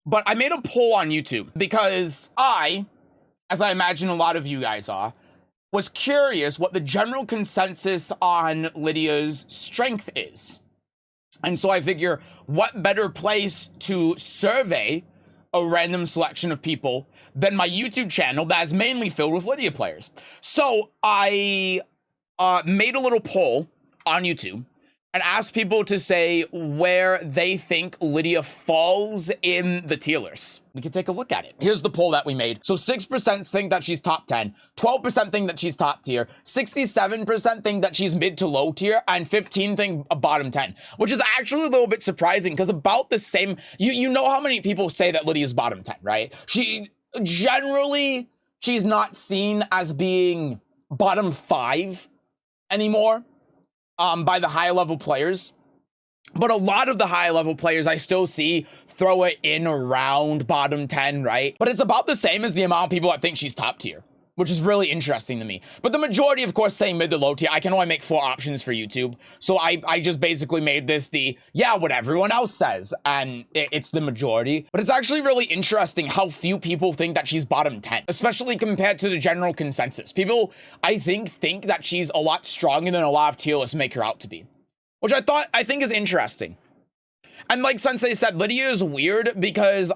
But I made a poll on YouTube because I, as I imagine a lot of you guys are, was curious what the general consensus on Lydia's strength is. And so I figure, what better place to survey a random selection of people than my YouTube channel that is mainly filled with Lydia players. So I made a little poll on YouTube and asked people to say where they think Lydia falls in the tier list. We can take a look at it. Here's the poll that we made. So 6% think that she's top 10, 12% think that she's top tier, 67% think that she's mid to low tier, and 15% think a bottom 10, which is actually a little bit surprising because about the same, you know how many people say that Lydia's bottom 10, right? She's not seen as being bottom 5 anymore. By the high level players, but a lot of the high level players I still see throw it in around bottom 10, right? But it's about the same as the amount of people that think she's top tier, which is really interesting to me. But the majority, of course, saying mid to low tier. I can only make 4 options for YouTube, so I just basically made this what everyone else says, and it's the majority. But it's actually really interesting how few people think that she's bottom 10, especially compared to the general consensus. People, I think that she's a lot stronger than a lot of tier lists make her out to be, which I think is interesting. And like Sensei said, Lydia is weird because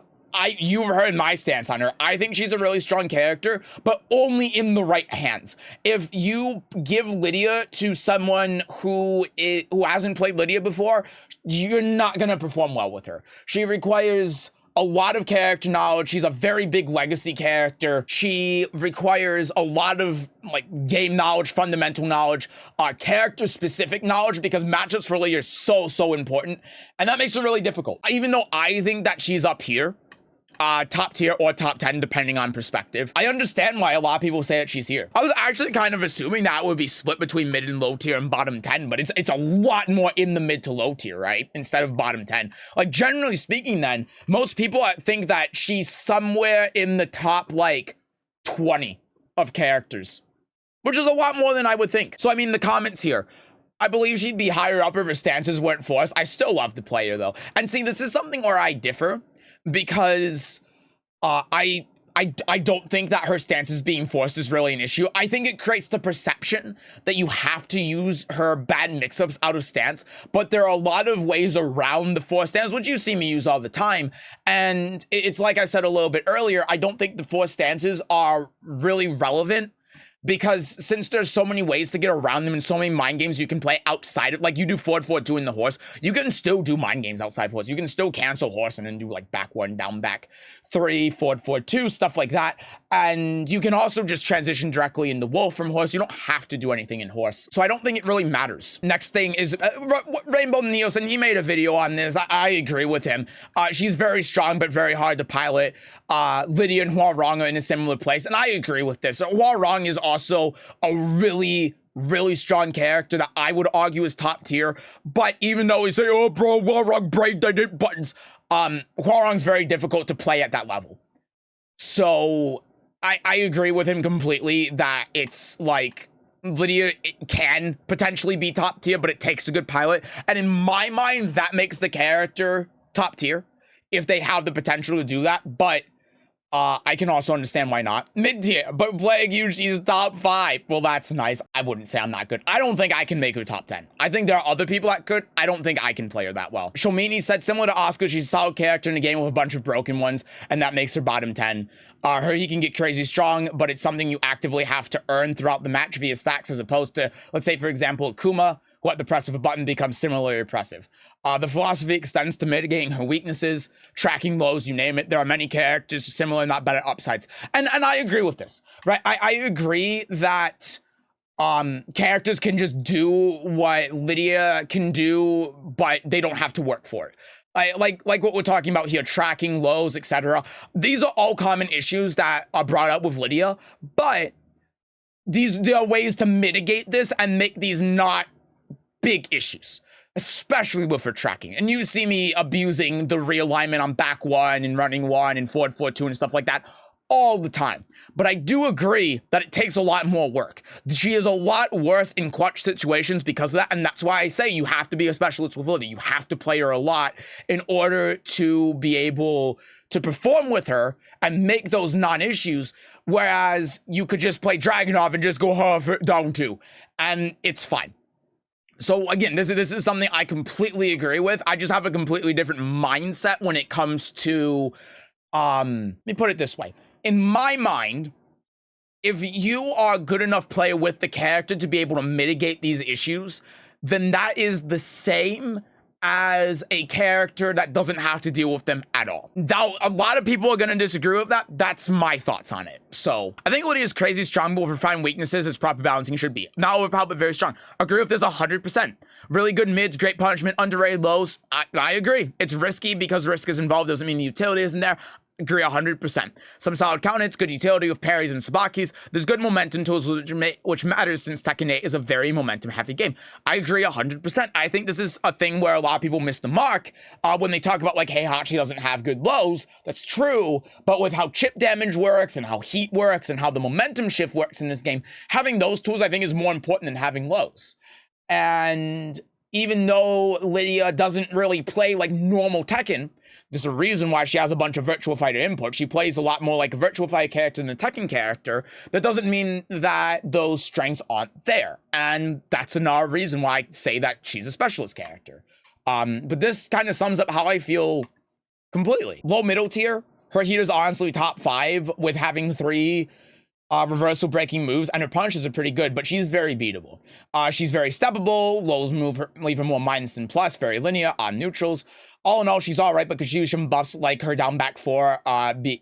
you've heard my stance on her. I think she's a really strong character, but only in the right hands. If you give Lydia to someone who hasn't played Lydia before, you're not gonna perform well with her. She requires a lot of character knowledge. She's a very big legacy character. She requires a lot of game knowledge, fundamental knowledge, character specific knowledge, because matchups for Lydia are so important, and that makes it really difficult. Even though I think that she's up here, top tier or top 10, depending on perspective, I understand why a lot of people say that she's here. I was actually kind of assuming that would be split between mid and low tier and bottom 10, but it's a lot more in the mid to low tier, right? Instead of bottom 10. Like, generally speaking, then, most people think that she's somewhere in the top, 20 of characters, which is a lot more than I would think. So, I mean, the comments here, I believe she'd be higher up if her stances weren't forced. I still love to play her, though. And see, this is something where I differ, because I don't think that her stances being forced is really an issue. I think it creates the perception that you have to use her bad mix-ups out of stance, but there are a lot of ways around the forced stance, which you see me use all the time. And it's like I said a little bit earlier, I don't think the forced stances are really relevant, because since there's so many ways to get around them and so many mind games you can play outside of, like, you do forward 4-2 in the horse, you can still do mind games outside horse. You can still cancel horse and then do back 1, down back 3, forward 4-2, stuff like that. And you can also just transition directly into wolf from horse. You don't have to do anything in horse. So I don't think it really matters. Next thing is Rainbow Neos, and he made a video on this. I agree with him. She's very strong, but very hard to pilot. Lydia and Huarong are in a similar place, and I agree with this. Huarong is also a really strong character that I would argue is top tier. But even though we say, oh bro, Huarong break, they did buttons, Huarong's very difficult to play at that level. So I agree with him completely that it's Lydia can potentially be top tier, but it takes a good pilot. And in my mind, that makes the character top tier if they have the potential to do that. But I can also understand why not. Mid-tier, but playing you, she's top 5. Well, that's nice. I wouldn't say I'm that good. I don't think I can make her top 10. I think there are other people that could. I don't think I can play her that well. Shomini said, similar to Oscar, she's a solid character in a game with a bunch of broken ones, and that makes her bottom 10. He can get crazy strong, but it's something you actively have to earn throughout the match via stacks, as opposed to, let's say, for example, Akuma, who at the press of a button becomes similarly oppressive. The philosophy extends to mitigating her weaknesses, tracking lows, you name it. There are many characters similar, not better upsides. And I agree with this, right? I agree that characters can just do what Lydia can do, but they don't have to work for it. Like what we're talking about here, tracking lows, etc. These are all common issues that are brought up with Lydia, but there are ways to mitigate this and make these not big issues, especially with her tracking. And you see me abusing the realignment on back 1 and running 1 and forward 4-2 and stuff like that all the time. But I do agree that it takes a lot more work. She is a lot worse in clutch situations because of that, and that's why I say you have to be a specialist with Lydia. You have to play her a lot in order to be able to perform with her and make those non-issues, whereas you could just play Dragunov and just go down 2, and it's fine. So again, this is something I completely agree with. I just have a completely different mindset when it comes to, let me put it this way. In my mind, if you are a good enough player with the character to be able to mitigate these issues, then that is the same as a character that doesn't have to deal with them at all. Now, a lot of people are going to disagree with that. That's my thoughts on it. So I think Lydia is crazy strong, but with refined weaknesses, as proper balancing should be. Not overpowered, but very strong. Agree with this 100%. Really good mids, great punishment, underrated lows. I agree. It's risky because risk is involved. Doesn't mean the utility isn't there. Agree 100%. Some solid counters, good utility with parries and sabakis. There's good momentum tools, which matters since Tekken 8 is a very momentum-heavy game. I agree 100%. I think this is a thing where a lot of people miss the mark when they talk about, like, hey, Hachi doesn't have good lows. That's true, but with how chip damage works and how heat works and how the momentum shift works in this game, having those tools, I think, is more important than having lows. And even though Lydia doesn't really play like normal Tekken, there's a reason why she has a bunch of Virtual Fighter input. She plays a lot more like a Virtual Fighter character than a Tekken character. That doesn't mean that those strengths aren't there. And that's another reason why I say that she's a specialist character. But this kind of sums up how I feel completely. Low middle tier, her heater's honestly top 5 with having 3 reversal breaking moves, and her punishes are pretty good, but she's very beatable. She's very steppable, lows leave her more minus than plus, very linear on neutrals. All in all, she's all right, because she uses some buffs like her down back 4,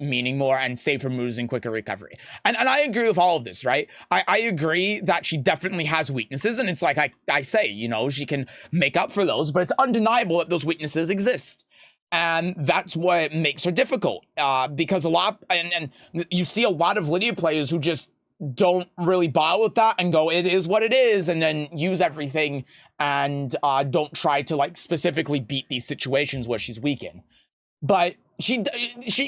meaning more, and safer moves and quicker recovery. And I agree with all of this, right? I agree that she definitely has weaknesses, and it's like I say, you know, she can make up for those, but it's undeniable that those weaknesses exist. And that's what makes her difficult, because a lot, and you see a lot of Lydia players who just don't really bother with that and go, it is what it is, and then use everything and don't try to like specifically beat these situations where she's weak in. But she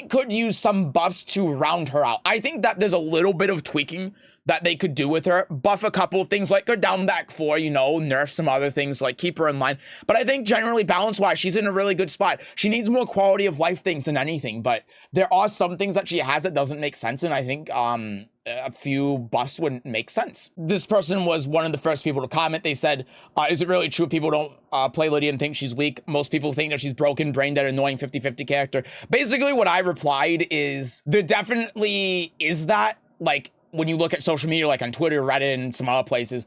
could use some buffs to round her out. I think that there's a little bit of tweaking that they could do with her. Buff a couple of things like her down back 4, you know, nerf some other things like keep her in line. But I think generally balance-wise, she's in a really good spot. She needs more quality of life things than anything, but there are some things that she has that doesn't make sense, and I think a few buffs wouldn't make sense. This person was one of the first people to comment. They said, is it really true people don't play Lydia and think she's weak? Most people think that she's broken, brain dead, annoying 50-50 character. Basically what I replied is, there definitely is that, like, when you look at social media, like on Twitter, Reddit, and some other places.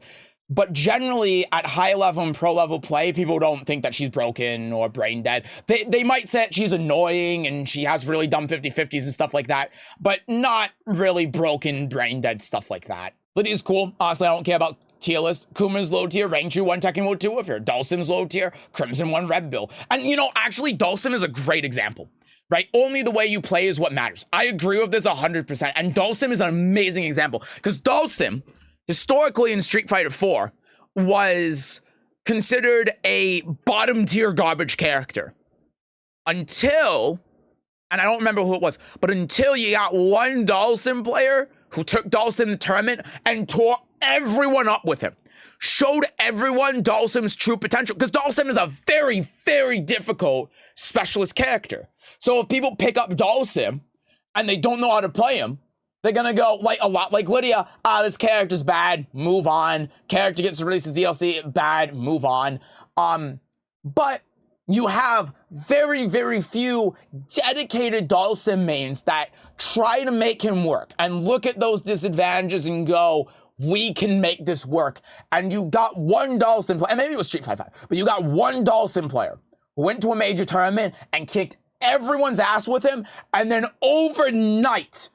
But generally, at high level and pro level play, people don't think that she's broken or brain dead. They might say that she's annoying and she has really dumb 50-50s and stuff like that, but not really broken, brain dead stuff like that. Lydia's cool. Honestly, I don't care about tier list. Kuma's low tier, rank 2, 1 Tekken Mode 2 with her. Dulcim's low tier, Crimson 1 Red Bill. And you know, actually, Dulcim is a great example. Right? Only the way you play is what matters. I agree with this 100%. And Dulcim is an amazing example, because Dulcim, historically in Street Fighter 4, was considered a bottom tier garbage character. Until, and I don't remember who it was, but until you got one Dulcim player who took Dulcim in the tournament and tore everyone up with him. Showed everyone Dulcim's true potential, because Dulcim is a very, very difficult specialist character. So if people pick up Dulcim and they don't know how to play him, they're gonna go like a lot like Lydia. This character's bad, move on. Character gets released as DLC, bad, move on. But you have very, very few dedicated Dulcim mains that try to make him work and look at those disadvantages and go, we can make this work. And you got one Dulcim player, and maybe it was Street Fighter 5, but you got one Dulcim player who went to a major tournament and kicked everyone's ass with him, and then overnight,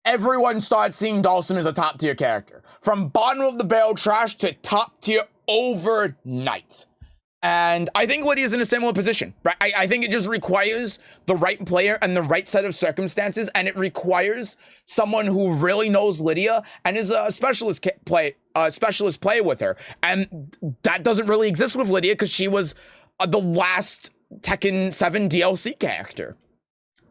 everyone started seeing Dulcim as a top tier character. From bottom of the barrel trash to top tier overnight. And I think Lydia's in a similar position, right? I think it just requires the right player and the right set of circumstances, and it requires someone who really knows Lydia and is a specialist player with her. And that doesn't really exist with Lydia, because she was the last Tekken 7 DLC character.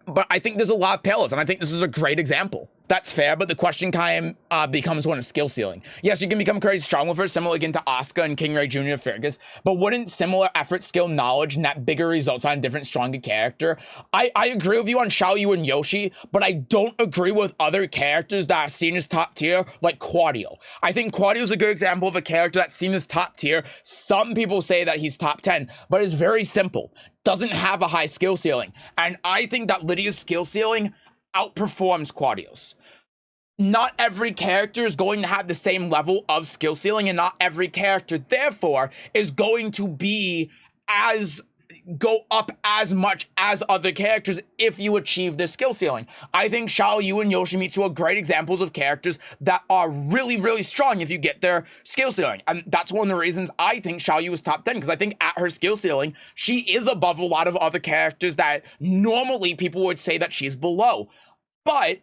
But I think there's a lot of parallels, and I think this is a great example. That's fair, but the question kind of becomes one of skill ceiling. Yes, you can become crazy strong with her, similar again to Asuka and King Ray Jr. Fergus, but wouldn't similar effort, skill, knowledge net bigger results on a different, stronger character? I agree with you on Xiaoyu and Yoshi, but I don't agree with other characters that are seen as top tier, like Claudio. I think Claudio's a good example of a character that's seen as top tier. Some people say that he's top 10, but it's very simple. Doesn't have a high skill ceiling. And I think that Lydia's skill ceiling outperforms Claudio's. Not every character is going to have the same level of skill ceiling, and not every character, therefore, is going to go up as much as other characters if you achieve this skill ceiling. I think Xiaoyu and Yoshimitsu are great examples of characters that are really, really strong if you get their skill ceiling. And that's one of the reasons I think Xiaoyu is top 10, because I think at her skill ceiling, she is above a lot of other characters that normally people would say that she's below. But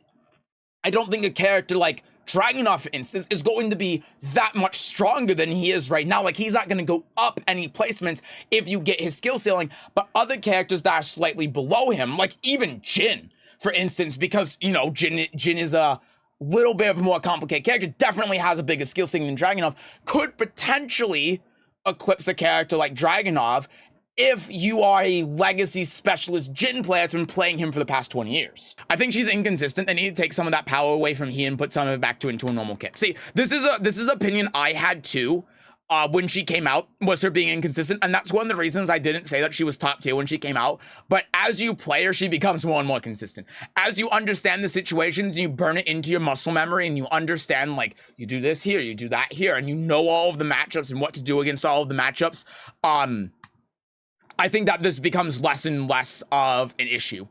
I don't think a character like Dragunov, for instance, is going to be that much stronger than he is right now. Like, he's not going to go up any placements if you get his skill ceiling. But other characters that are slightly below him, like even Jin, for instance, because, you know, Jin is a little bit of a more complicated character, definitely has a bigger skill ceiling than Dragunov, could potentially eclipse a character like Dragunov if you are a legacy specialist Jin player that's been playing him for the past 20 years. I think she's inconsistent. They need to take some of that power away from he and put some of it back into a normal kit. See, this is opinion I had too when she came out, was her being inconsistent, and that's one of the reasons I didn't say that she was top tier when she came out. But as you play her, she becomes more and more consistent. As you understand the situations, you burn it into your muscle memory, and you understand, like, you do this here, you do that here, and you know all of the matchups and what to do against all of the matchups. I think that this becomes less and less of an issue.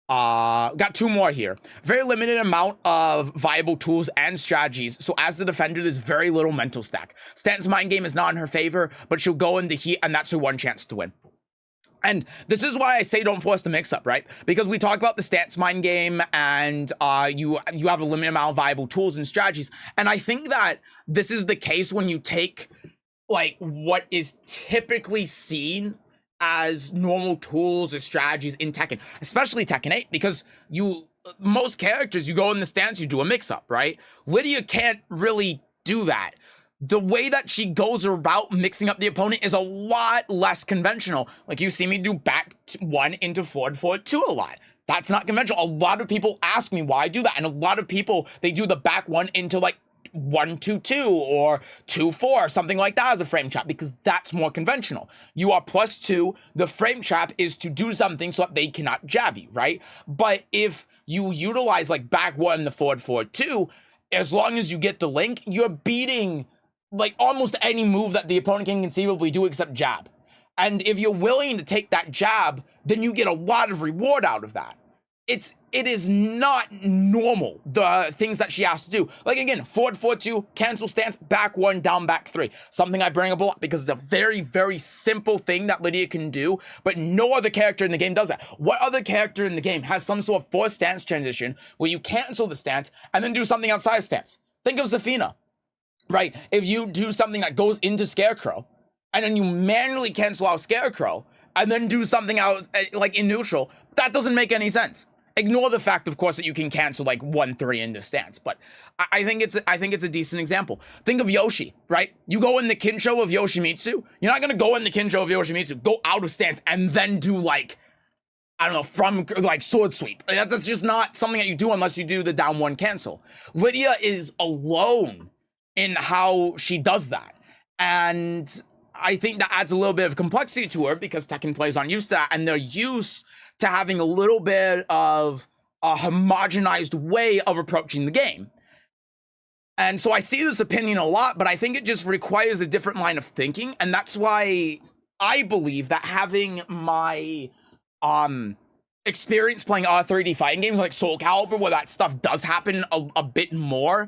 Got two more here. Very limited amount of viable tools and strategies, so as the defender, there's very little mental stack. Stance mind game is not in her favor, but she'll go in the heat, and that's her one chance to win. And this is why I say don't force the mix-up, right? Because we talk about the stance mind game, and you have a limited amount of viable tools and strategies, and I think that this is the case when you take like what is typically seen as normal tools or strategies in Tekken, especially Tekken 8, because most characters, you go in the stance, you do a mix-up, right? Lydia can't really do that. The way that she goes about mixing up the opponent is a lot less conventional. Like, you see me do back one into forward 2 a lot. That's not conventional. A lot of people ask me why I do that, and a lot of people, they do the back one into like 1-2-2 or 2-4, something like that as a frame trap, because that's more conventional. You are +2, the frame trap is to do something so that they cannot jab you, right? But if you utilize like back one, the forward 2, as long as you get the link, you're beating like almost any move that the opponent can conceivably do except jab. And if you're willing to take that jab, then you get a lot of reward out of that. It is not normal, the things that she has to do. Like, again, forward 2, cancel stance, back 1, down back 3. Something I bring up a lot because it's a very, very simple thing that Lydia can do, but no other character in the game does that. What other character in the game has some sort of forced stance transition where you cancel the stance and then do something outside of stance? Think of Zafina, right? If you do something that goes into Scarecrow, and then you manually cancel out Scarecrow, and then do something out, like, in neutral, that doesn't make any sense. Ignore the fact, of course, that you can cancel like 1-3 into stance, but I think it's a decent example. Think of Yoshi, right? You go in the Kincho of Yoshimitsu. You're not gonna go in the Kincho of Yoshimitsu, go out of stance, and then do like, I don't know, from like sword sweep. That's just not something that you do unless you do the down 1 cancel. Lydia is alone in how she does that, and I think that adds a little bit of complexity to her because Tekken players aren't used to that, and they're used to having a little bit of a homogenized way of approaching the game. And so I see this opinion a lot, but I think it just requires a different line of thinking, and that's why I believe that having my experience playing R3D fighting games like Soul Calibur, where that stuff does happen a bit more,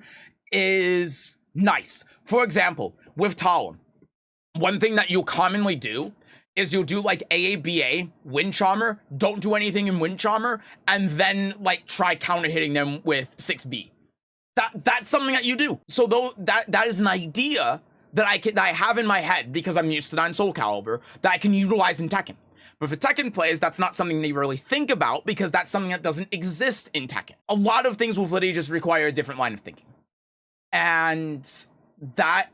is nice. For example, with Talon, one thing that you'll commonly do is you'll do like AABA, Wind Charmer, don't do anything in Wind Charmer, and then like try counter hitting them with 6B. That's something that you do. So though that is an idea that I have in my head because I'm used to that in Soul Calibur that I can utilize in Tekken. But for Tekken players, that's not something they really think about because that's something that doesn't exist in Tekken. A lot of things with Lydia just require a different line of thinking. And that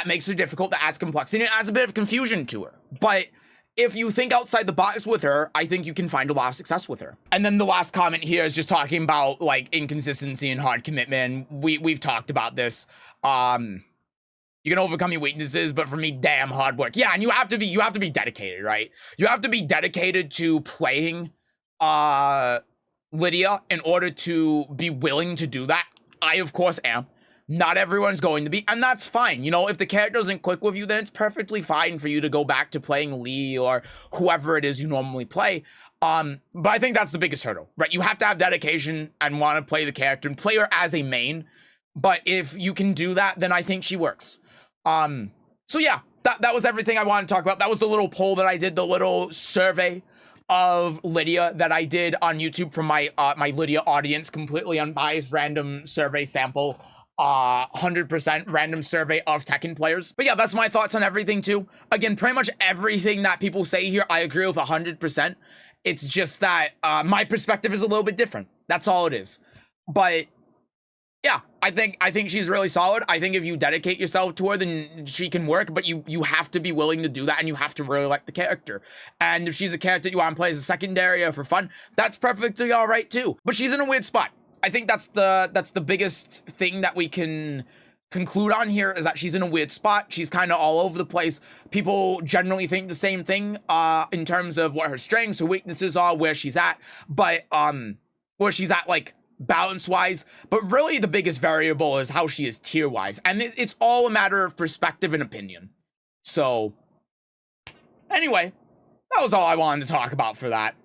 makes her difficult, that adds complexity, and it adds a bit of confusion to her. But if you think outside the box with her, I think you can find a lot of success with her. And then the last comment here is just talking about like inconsistency and hard commitment. We've talked about this. You can overcome your weaknesses, but for me, damn hard work. Yeah, and you have to be dedicated, right? You have to be dedicated to playing Lydia in order to be willing to do that. I, of course, am. Not everyone's going to be, and that's fine. You know, if the character doesn't click with you, then it's perfectly fine for you to go back to playing Lee or whoever it is you normally play. But I think that's the biggest hurdle, right? You have to have dedication and want to play the character and play her as a main. But if you can do that, then I think she works. So yeah, that was everything I wanted to talk about. That was the little poll that I did, the little survey of Lydia that I did on YouTube from my my Lydia audience, completely unbiased, random survey sample. 100% random survey of Tekken players. But yeah, that's my thoughts on everything too. Again, pretty much everything that people say here, I agree with 100%. It's just that my perspective is a little bit different. That's all it is. But yeah, I think she's really solid. I think if you dedicate yourself to her, then she can work, but you have to be willing to do that, and you have to really like the character. And if she's a character you want to play as a secondary or for fun, that's perfectly all right too. But she's in a weird spot. I think that's the biggest thing that we can conclude on here, is that she's in a weird spot. She's kind of all over the place. People generally think the same thing in terms of what her strengths, her weaknesses are, where she's at, but where she's at like balance wise. But really the biggest variable is how she is tier wise, and it's all a matter of perspective and opinion. So anyway, that was all I wanted to talk about for that.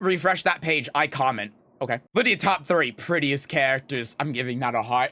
Refresh that page, I comment. Okay. Lydia top 3 prettiest characters. I'm giving that a heart.